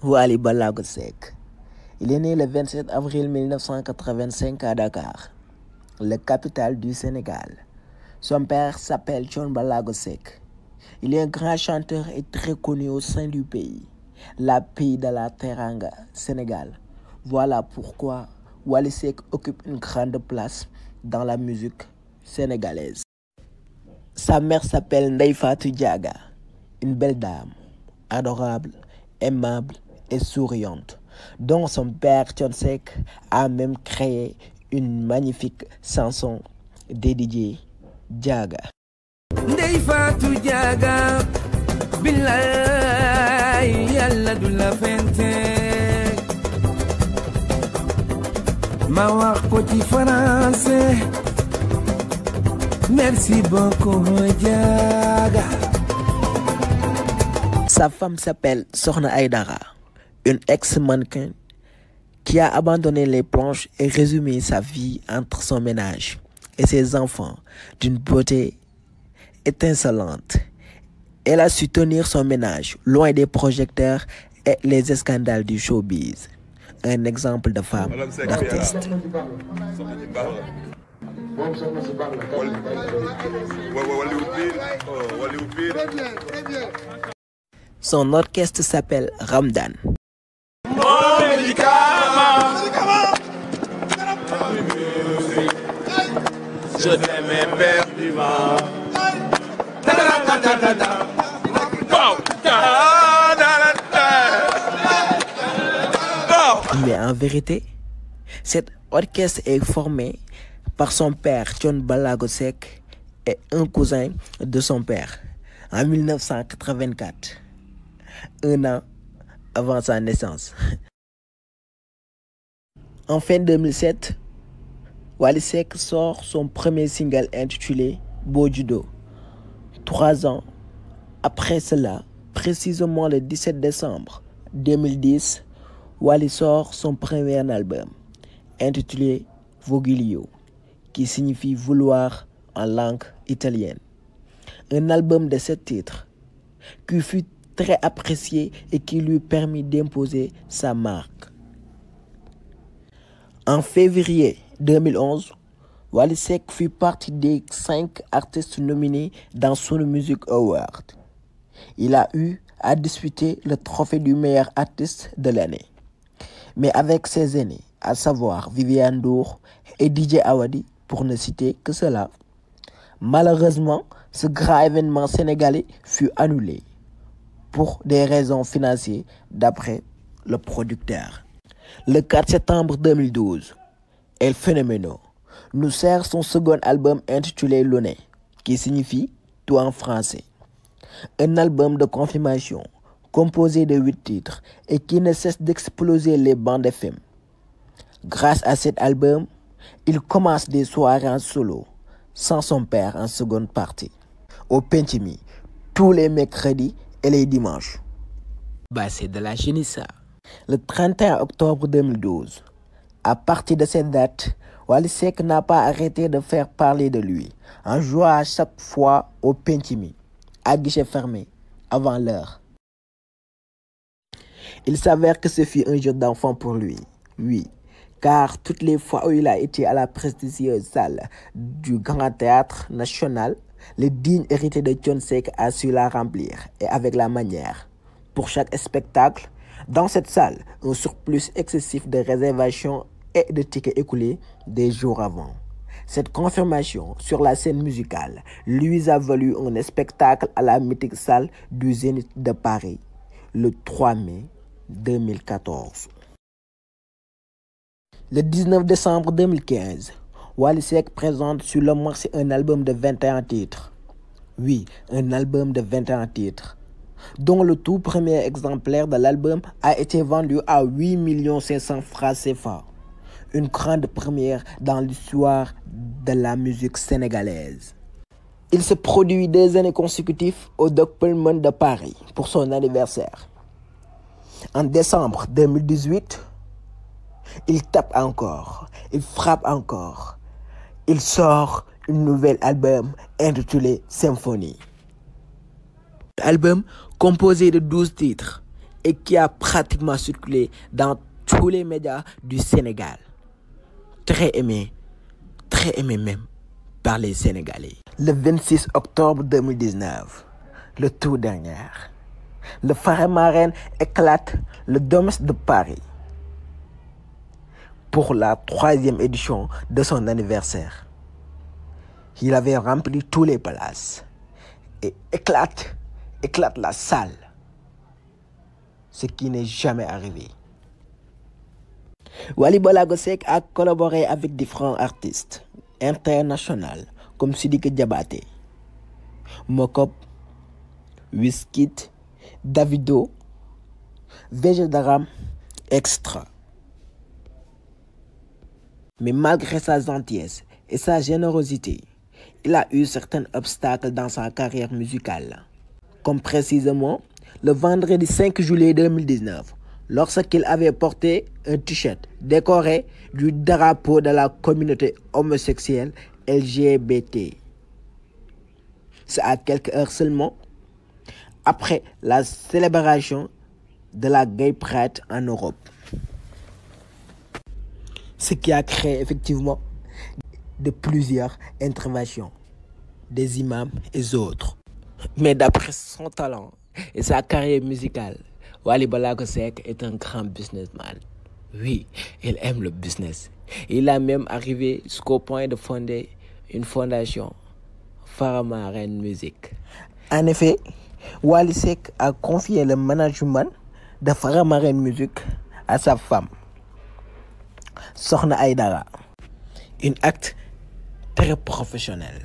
Wally Ballago Seck. Il est né le 27 avril 1985 à Dakar, la capitale du Sénégal. Son père s'appelle Thione Ballago Seck. Il est un grand chanteur et très connu au sein du pays, la pays de la Teranga, Sénégal. Voilà pourquoi Wally Seck occupe une grande place dans la musique sénégalaise. Sa mère s'appelle Ndeye Fatou Diaga, une belle dame, adorable, aimable et souriante, dont son père Thione Seck a même créé une magnifique chanson dédiée Diaga. Ndeye Fatou Diaga, billahi yalla du la fente, ma wax ko ci français, merci beaucoup Diaga. Sa femme s'appelle Sokhna Aïdara, une ex-mannequin qui a abandonné les planches et résumé sa vie entre son ménage et ses enfants d'une beauté étincelante. Elle a su tenir son ménage loin des projecteurs et les scandales du showbiz. Un exemple de femme, d'artiste. Son orchestre s'appelle Ramdan. Je t'aime éperdument. Mais en vérité, cet orchestre est formé par son père Thione Ballago Seck et un cousin de son père en 1984, un an avant sa naissance. En fin 2007, Wally Seck sort son premier single intitulé Beau Judo. 3 ans après cela, précisément le 17 décembre 2010, Wally sort son premier album intitulé Voglio, qui signifie vouloir en langue italienne. Un album de 7 titres qui fut très apprécié et qui lui permit d'imposer sa marque. En février 2011, Wally Seck fit partie des 5 artistes nominés dans Sony Music Award. Il a eu à disputer le trophée du meilleur artiste de l'année. Mais avec ses aînés, à savoir Viviane Ndour et DJ Awadi, pour ne citer que cela, malheureusement, ce grand événement sénégalais fut annulé pour des raisons financières d'après le producteur. Le 4 septembre 2012, El Phénoméno nous sert son second album intitulé Loné, qui signifie tout en français. Un album de confirmation composé de 8 titres et qui ne cesse d'exploser les bandes FM. Grâce à cet album, il commence des soirées en solo, sans son père en seconde partie, au Pentimi, tous les mercredis et les dimanches. Bah, c'est de la génie ça. Le 31 octobre 2012, à partir de cette date, Wally Seck n'a pas arrêté de faire parler de lui, en jouant à chaque fois au Pentimi, à guichet fermé, avant l'heure. Il s'avère que ce fut un jeu d'enfant pour lui, oui, car toutes les fois où il a été à la prestigieuse salle du Grand Théâtre National, le digne héritier de Thione Seck a su la remplir, et avec la manière. Pour chaque spectacle, dans cette salle, un surplus excessif de réservations et de tickets écoulés des jours avant. Cette confirmation sur la scène musicale lui a valu un spectacle à la mythique salle du Zénith de Paris, le 3 mai 2014. Le 19 décembre 2015, Wally Seck présente sur le marché un album de 21 titres. Oui, un album de 21 titres, dont le tout premier exemplaire de l'album a été vendu à 8 500 francs CFA. Une grande première dans l'histoire de la musique sénégalaise. Il se produit 2 années consécutives au Doppelman de Paris pour son anniversaire. En décembre 2018, il tape encore, il frappe encore. Il sort un nouvel album intitulé Symphonie. Album composé de 12 titres et qui a pratiquement circulé dans tous les médias du Sénégal. Très aimé même par les Sénégalais. Le 26 octobre 2019, le tout dernier, le Faramareen éclate le Domes de Paris pour la 3e édition de son anniversaire. Il avait rempli tous les palaces et éclate la salle, ce qui n'est jamais arrivé. Wally Ballago Seck a collaboré avec différents artistes internationaux comme Sidiki Diabaté, Mokop, Wizkid, Davido, VG Daram, etc. Mais malgré sa gentillesse et sa générosité, il a eu certains obstacles dans sa carrière musicale, comme précisément le vendredi 5 juillet 2019, lorsqu'il avait porté un t-shirt décoré du drapeau de la communauté homosexuelle LGBT. C'est à quelques heures seulement après la célébration de la Gay Pride en Europe. Ce qui a créé effectivement de plusieurs interventions des imams et autres. Mais d'après son talent et sa carrière musicale, Wally Ballago Seck est un grand businessman. Oui, il aime le business. Il a même arrivé jusqu'au point de fonder une fondation, Faramareen Music. En effet, Wally Seck a confié le management de Faramareen Music à sa femme, Sokhna Aïdara. Un acte très professionnel.